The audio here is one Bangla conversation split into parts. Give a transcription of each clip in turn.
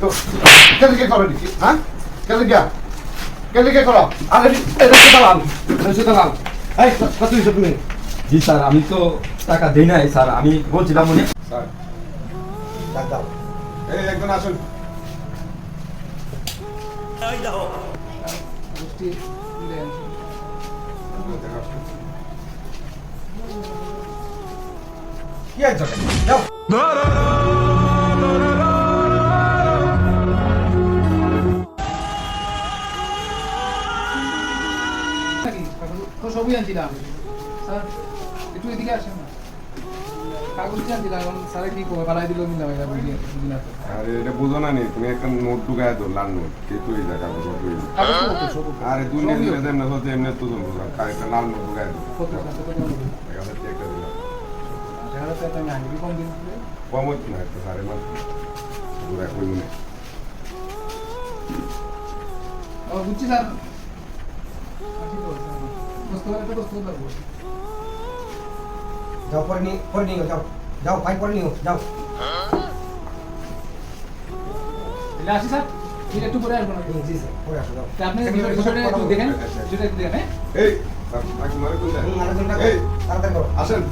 তো কেলিকে করো নাকি হ্যাঁ কেলিকে করো আরে এটা দালাল এই কত দিছো তুমি? জি স্যার, আমি তো টাকা দেই নাই স্যার, আমি বলছিলাম মনে স্যার টাকা দাও। এই একজন আসুন। কি একজন যাও সবই আনছিলাম স্যার, একটু এদিকে আসেন না। কাগজ আনছিলাম স্যারে কি করে বাড়াই দিল নিলাম এটা বুঝি না। আরে এটা বুঝো না নি, তুমি একটা নোট ঢুকায় দাও, লাল নোট কে তুই যা কাগজ তুই আরে তুই নিয়ে দিলে দেন না হতে এমনি তো জমবো একটা লাল নোট ঢুকায় দাও। এখানে একটা দিলাম আমি আগে কম দিন কম হচ্ছে না একটা সাড়ে মাস ঢুকায় কই মনে বুঝছি স্যার। যাও পরে নিও যাও ভাই পরে নিও যাও। আসি স্যার, ঠিক একটু পরে আসবো না। জি স্যার পরে আসো যাও। আপনি বিষয়টা একটু দেখেন, বিষয়টা একটু দেখেন। এই তাকে মারে কই যায় আরেকজনটা এই তাড়াতাড়ি করো। আসেন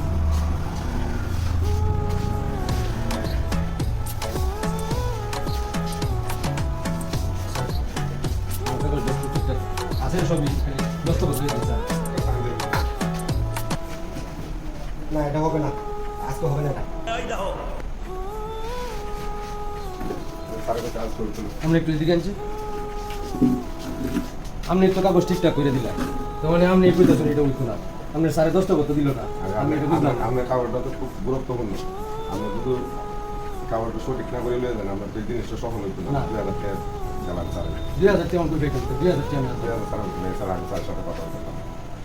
আছে সবই ব্যস্ত বসে স্যার। না এটা হবে না, আজকে হবে না এটা। তার কাছে আজ করতে আপনি একটু এদিকে আনছি, আপনি তো কাগজ ঠিকঠাক করে দিলেন, তো মানে আপনি এই কইতেছেন এটা উঠতো না, আপনার সাড়ে 10টা করতে দিল না, আমি এটা বুঝলাম না। আমরা খাবারটা তো খুব গুরুত্বপূর্ণ, আমরা শুধু খাবারটা সঠিক না করে নিয়ে যান আমরা তো এই জিনিসটা সফল হইতো না। 2000 টাকা চালান স্যার, 2000 টাকা আমাকে বেতন 2000 টাকা আমি 2000 স্যার আমি স্যার আমি স্যার সাথে কথা বলতাম।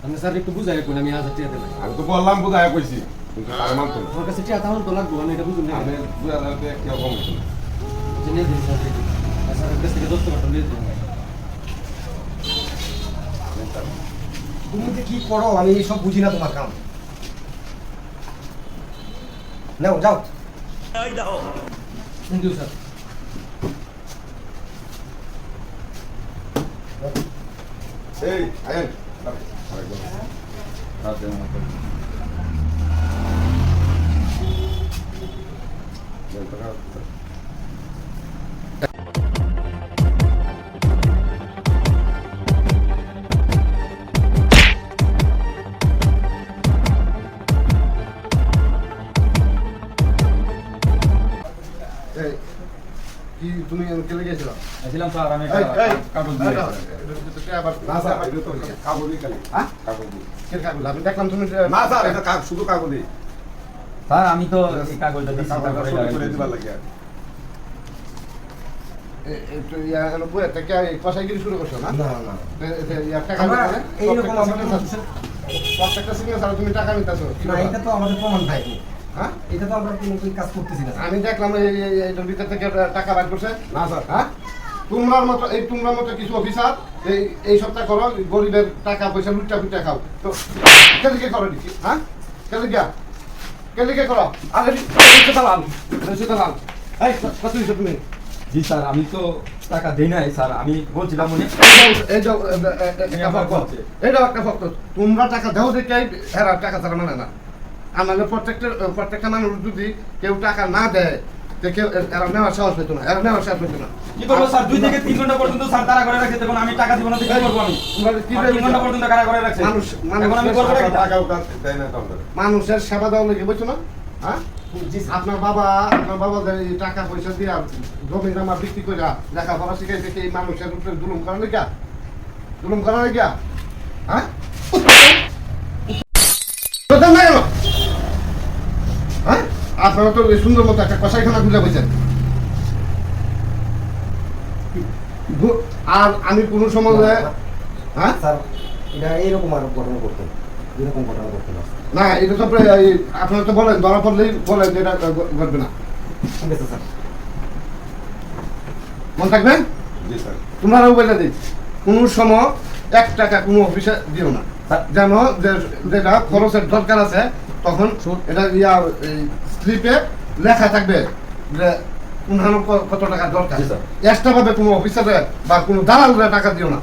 আপনি স্যার একটু বুঝাই কোন আমি 1000 টাকা দিলাম, আমি তো বললাম বুঝায় কইছি কিন্তু তার মানতো না। আমার কাছে টাকা তাহলে তো লাগবে, আমি এটা বুঝুন না। আমি 2000 টাকা কেউ কম হতো না। জেনে দিন স্যার, স্যারের কাছ থেকে 10 টাকা নিয়ে দিন। তুমি যে কি করো আমি সব বুঝি না তোমার কাম। নাও যাও। Thank you sir. এই আয়েন আরেকজন রাতে আমাকে কি তুমি কেলে গেছিল? আসলাম স্যার, আমি এই, এই, কাগজ দিয়ে না স্যার এটা তো কাগজই খালি হ্যাঁ? কাগজই কে কাগজ? আমি দেখলাম তুমি না স্যার এটা শুধু কাগজই স্যার, আমি তো এই কাগজটা দিচ্ছি কাগজটা তারপরে সই করে দিবার লাগে একটু ইয়া হলো বই থেকে কষাইগিরি শুরু করছো না? না না ইয়া টাকা আমরা নিতে হবে? এইরকম প্রত্যেকটা সিগনেচার তুমি টাকা নিতেছো না এটা তো আমাদের প্রমাণ ভাই। হ্যাঁ এটা তো আমরা কোনো কাজ করতেছি না। আমি দেখলাম এইটার ভিতর থেকে টাকা বাইর করছে না স্যার। হ্যাঁ তোমরার মতো কিছু অফিসার এই সপ্তাহ করো গরিবের টাকা পয়সা লুটা খাও তো কেলিকে করো নাকি হ্যাঁ কেলিকে করো আরে দালাল এই কত দিছো তুমি? জি স্যার, আমি তো টাকা দেই নাই স্যার, আমি বলছিলাম মনে এইটাও একটা ফক্ত তোমরা টাকা দাও দেখে এরা টাকা ছাড়া মানে না। আমাদের প্রত্যেকটা মানুষ যদি কেউ টাকা না দেয় কেউ এরা নেওয়ার সাহস পেতো না কি করবো স্যার? 2 থেকে 3 ঘন্টা পর্যন্ত স্যার তারা করে রাখছে, তখন আমি টাকা দিব না তো কি করবো? আমি তোমরা কি 3 ঘন্টা পর্যন্ত কারা করে রাখছে, এখন আমি করবো নাকি? দেয় না তো আমরা। মানুষের সেবা দেওয়া লেগে বুঝছো না? হ্যাঁ আপনার বাবা এই টাকা পয়সা দিয়ে জমি জমা বিক্রি করে লেখাপড়া শিখাইছে কি এই মানুষের উপরে জুলুম করার লেগা হ্যাঁ না কেন? হ্যাঁ আপনারা তো সুন্দর মতো একটা কষাইখানা খুলে বলছেন আর আমি কোনো সময় হ্যাঁ স্যার এটা এইরকম আর ঘটনা করতে এরকম ঘটনা করতে না। না এটা তো আপনারা তো বলেন ধরা পড়লেই বলেন যে এটা ঘটবে না। ঠিক আছে স্যার। মন থাকবেন? জি স্যার। তোমরাও বলে দিই কোনো সময় 1 টাকা কোনো অফিসে দিও না, যেন যেটা খরচের দরকার আছে তখন এটা স্লিপে লেখা থাকবে যে উনানো কত টাকা দরকার জি, স্যার। এক্সট্রা ভাবে কোনো অফিসারে বা কোনো দালালরে টাকা দিও না।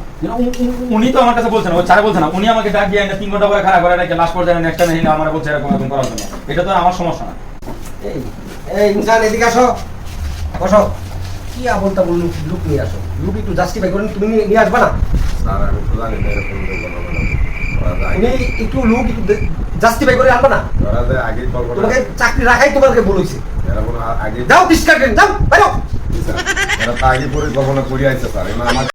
উনি তো আমার কাছে বলছেন, ওই স্যার বলছেন না, উনি আমাকে ডাক দিয়ে 3 ঘন্টা পরে খারাপ করে রেখে লাস্ট পর্যায়ে নেক্সট টাইম এসে আমার বলছে এরকম এরকম করার জন্য। এটা তো আমার সমস্যা না। এই এই ইনসান এদিকে আসো, বসো। কি আবলতা বলুন, লুক নিয়ে আসো, লুক একটু জাস্টিফাই করেন, তুমি নিয়ে আসবা না? স্যার আমি তো জানি না এরকম তুমি একটু লুক একটু জাস্টিফাই করে আনবা না? আগে তোমাকে চাকরি রাখাই তোমাকে বলেছে। আগে যাও ডিসকার্ড যাও বাইরো। আগে পরিকল্পনা করে আইছে স্যার আমার